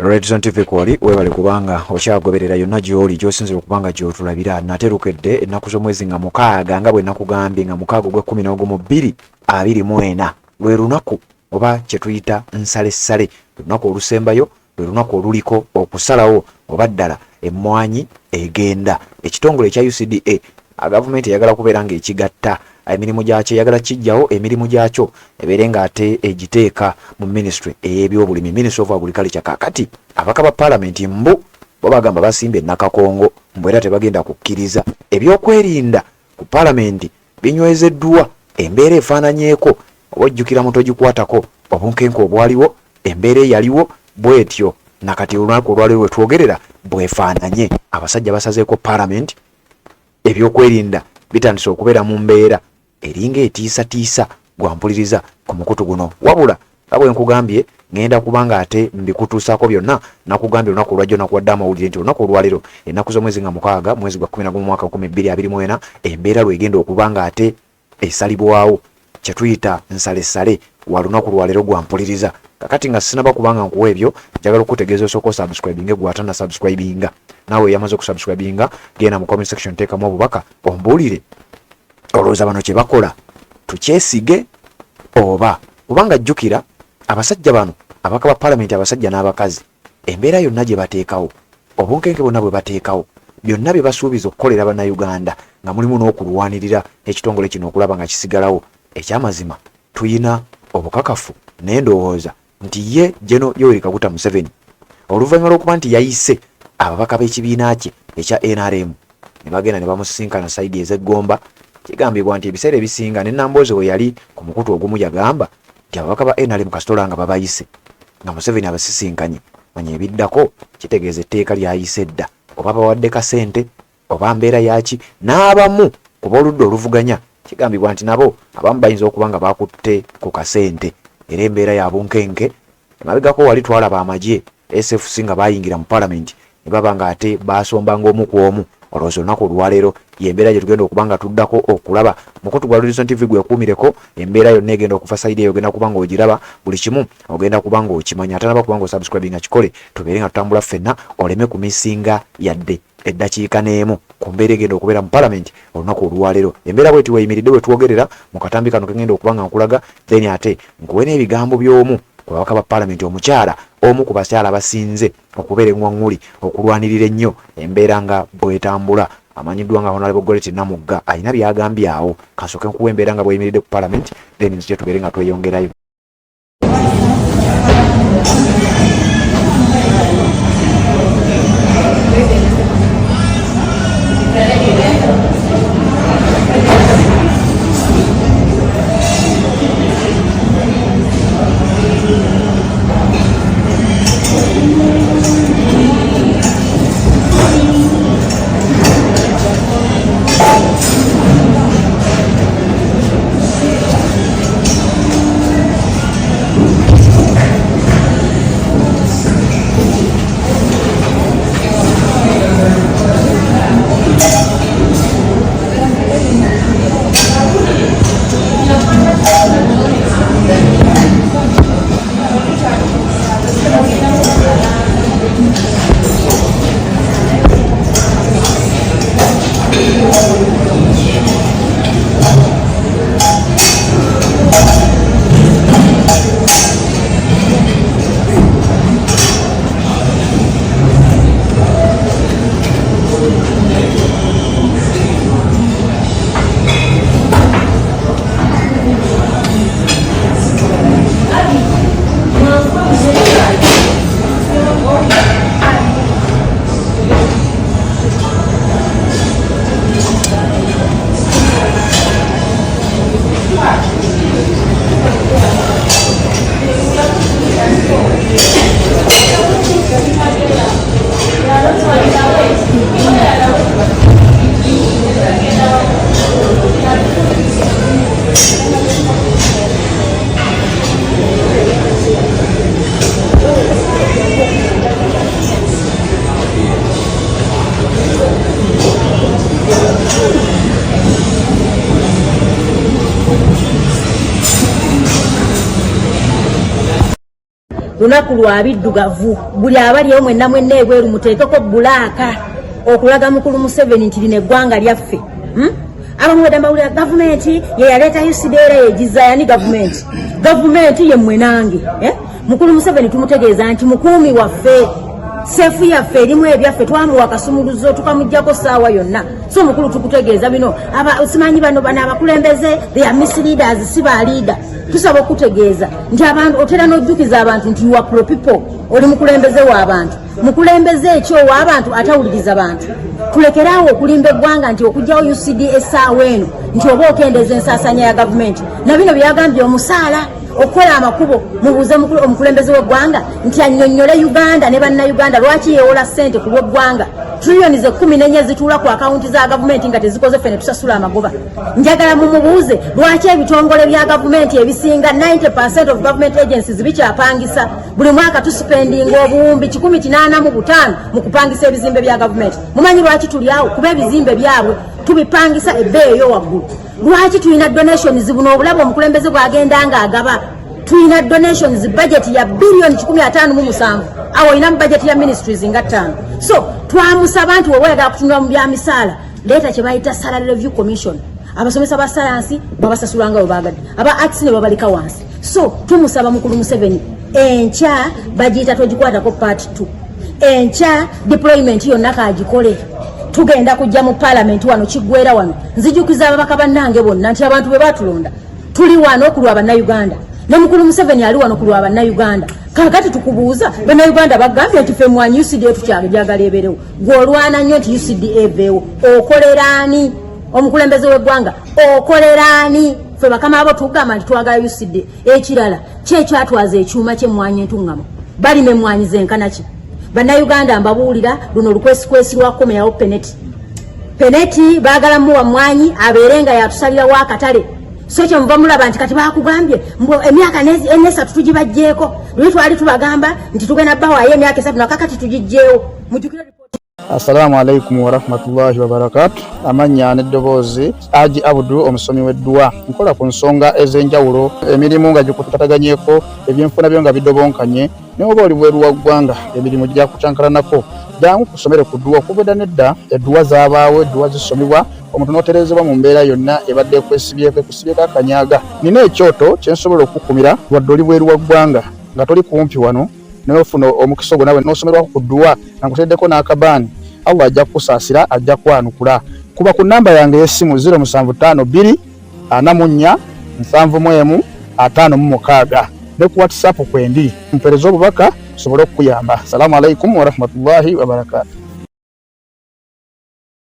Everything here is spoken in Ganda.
Redson TV kwali webale kubanga okyagoberera yonna gy'oli gy'osinzira okubanga gy'otulabira naterukedde ennaku z'omwezi nga mukaaga nga bwe nakugambye nga mukaaga ogw'11/2024 lwe lunaku oba kye tuyita nsalessale lunaku olusembayo lwe lunaku oluliko okusalawo oba ddala emmwanyi egenda ekitongole ekya UCDA gavumenti eyagala kubeera ng'ekigatta emirimu gyakyo eyagala kijjawo emirimu gyakyo ebeere ng'ate egiteeka mu ministry ey'ebyobulimi Ministry of Agriculture. Kakati abaka ba palamenti mbu bo bagamba basimba ennakakongo mbu era tebagenda kukkiriza ebyokwerinda ku palamenti binywezeddwa embeera efaananyeeko oba ojjukira muto gikwatako obunkenke obwaliwo embeera eyaliwo bwetyo nakati olunaku olwaliwo lwe twogerera bwefaananye abasajja basazeeko palamenti ebyokwerinda bitandise okubeera mu mbeera eringa etiisatiisa gwampuliriza ku mukutu guno wabula nga bwe nkugambye ngenda kubanga ate mbikutuusaako byonna nakugambye olunaku olwajjo nakuwadde amawulire nti olunaku olwaleero ennaku z'omwezi nga mukaaga mwezi gwa 11 mwaka 2024 embeera lwegenda okubanga ate esalibwawo kye tuyita nsalessale wa lunaku lwaleero gwampuliriza. Kakati nga sinaba kubanga nkuwa ebyo njagala okutegeeza osooka osubscribinga gw'atana subscribinga naawe yamaze okusubscribinga genda mu comment section teekamu obubaka ombuulire olowooza bano kye bakola tukyesige oba kubanga jjukira abasajja bano abaka ba palamenti abasajja n'abakazi embeera yonna gye bateekawo obunkenke bonna bwe bateekawo byonna bye basuubiza okukolera bannayuganda nga mulimu n'okulwanirira ekitongole kino okulaba nga kisigalawo. Ekyamazima tuyina obukakafu n'endowooza nti ye General Yoweri Kaguta Museveni oluvannyuma lw'okuba nti yayise ababaka b'ekibiina kye ekya NRM ne bagenda ne bamusisinkana sayidi ez'eggomba kigambibwa nti ebiseera ebisinga ne Nambooze we yali ku mukutu ogumu yagamba nti ababaka ba NRM kasitola nga babayise nga Museveni abasisinkanye manya ebiddako kitegeeza etteeka lyayise dda oba bawadde kasente oba mbeera yaki n'abamu ku b'oludda oluvuganya kigambibwa nti nabo abamu bayinza okuba nga bakutte ku kasente era embeera ya bunkenke emabegako wali twalaba amaje SFC nga bayingira mu palamenti ne baba nga ate basombanga omu ku omu olowooza olunaku olwaleero y'embeera gye tugenda okuba nga tuddako okulaba mukutu gwa Redson TV gwekuumireko embeera yonna egenda okufa sayidi eyo ogenda kuba nga ogiraba buli kimu ogenda kuba nga okimanya atanaba kuba nga osubscribinga kikole tubeere nga tutambula ffenna oleme kumisinga yadde eddakiika n'emu ku mbeera egenda okubeera mu palamenti olunaku olwaleero embeera bweti weyimiridde bwe twogerera mu katambi kano kegenda okuba nga nkulaga then ate nkuwe n'ebigambo by'omu ku babaka ba palamenti omukyala omu ku bakyala basinze okubeera eŋŋwaŋŋuli okulwanirira ennyo embeera nga bwetambula amanyiddwa nga Honorable Goretti Namugga alina byagambye awo kasooke nkuwa embeera nga bweyimiridde ku palamenti then nzije tubeere nga tweyongerayo. lunaku lwa biddugavu buli abaliyo mwenna mwenna ebweru muteekeko bbulaaka okulaga mukulu Museveni nti lino eggwanga lyaffe. Abamweda mawulira gavumenti ye yaleeta UCDA yegiza yani gavumenti ye mwenange. Mukulu Museveni tumutegeeza nti mukuumi waffe sefu yaffe erimu ebyaffe twamuwa akasumuluzo tukamujjako saawa yonna. So mukulu tukutegeeza bino simanyi bano abakulembeze they are misleaders si ba leader. Tusaba okutegeeza nti abantu otera n'ojjukiza abantu nti you are pro people oli mukulembeze w'abantu. Mukulembeze ekyo w'abantu atawuliriza abantu. Tulekeraawo okulimba eggwanga nti okujjawo UCDA essaawa eno nti oba okendeza ensaasanya ya gavumenti na bino byagambye omusaala okukola amakubo mubuuze omukulembeze w'eggwanga nti annyonnyole Uganda ne bannayuganda lwaki yeewola ssente ku lw'eggwanga trillioni 14 zituula ku akawunti za gavumenti nga tezikoze fene tusasula amagoba. Njagala mumubuuze lwaki ebitongole bya gavumenti ebisinga 90% of government agencies bikyapangisa buli mwaka tuspendinga obuwumbi 185 mu kupangisa ebizimbe bya gavumenti. Mumanyi lwaki tuli awo? Kuba ebizimbe byabwe tubipangisa ebbeeyi eyo waggulu. Lwaki tulina donations buno obulabo omukulembeze bwagenda nga agaba tulina donations budget ya bilioni 157 awo ina budget ya ministries nga 5. So twamusaba nti wewega kutunula mu bya misaala leeta kye bayita salary review commission abasomesa ba science babasasulanga obagadde aba arts ne babalika wansi. So tumusaba mukulu Museveni encha bajita togikwatako part 2 encha deployment yonna kagikole tugenda kujja mu parliament wano kiggwera wano nzijukiza ababaka bannange bonna nti abantu be batulonda tuli wano okulwa bannayuganda ne mukulu Museveni ali wano okulwa bannayuganda. Kakati tukubuuza bannayuganda bagambye nti ffe Emmwanyi UCDA tukyagala ebeerewo gw'olwana nnyo nti UCDA ebeewo okoleraani omukulembeze w'eggwanga okoleraani ffe bakama abo tugamba nti twagala UCDA. Ekirala kyekyatwaza ekyuma ky'Emmwanyi entuŋŋamo balima Emmwanyi zenkanaki bannayuganda mbabuulira luno lukwesikwesi lwa komerawo peneti baagala muwa Emmwanyi abeerenga yatusalirawo akatale. So kyo muva mulaba nti kati bakugambye emyaka esatu tugibajjeeko lwe twali tubagamba nti tugenda bawaayo emyaka 3 nakakati tugijjeewo. Assalamu alaikum wa rahmatullahi wa barakatuh. Amanya n'eddoboozi Aji Abudu omusomi w'eddua nkola ku nsonga ez'enjawulo emirimu nga gikutataganyeko ebyenfuna byo nga bidobonkanye ne oba oli bweru wa ggwanga emirimu gya kucankalanako jangu kusomere ku ddua okubeda nedda eddua zaabaawo eddua zisomibwa omuntu n'oterezebwa mu mbeera yonna ebadde ekwesibyeko ekusibyeko akanyaaga. Nina ekyoto kyensobola okukumira wadde oli bweru wa ggwanga nga toli kumpi wano n'ofuna omukisa ogwo nawe n'osomerwako ku ddua nga nkuteddeko n'akabaani Allah ajja kusaasira ajja kwanukula. Kuba ku namba yange y'essimu 0752 44 71 56 ne ku WhatsApp kwendi mpereza obubaka sobole okuyamba. Assalamu alaikum wa rahmatullahi wa barakatuh.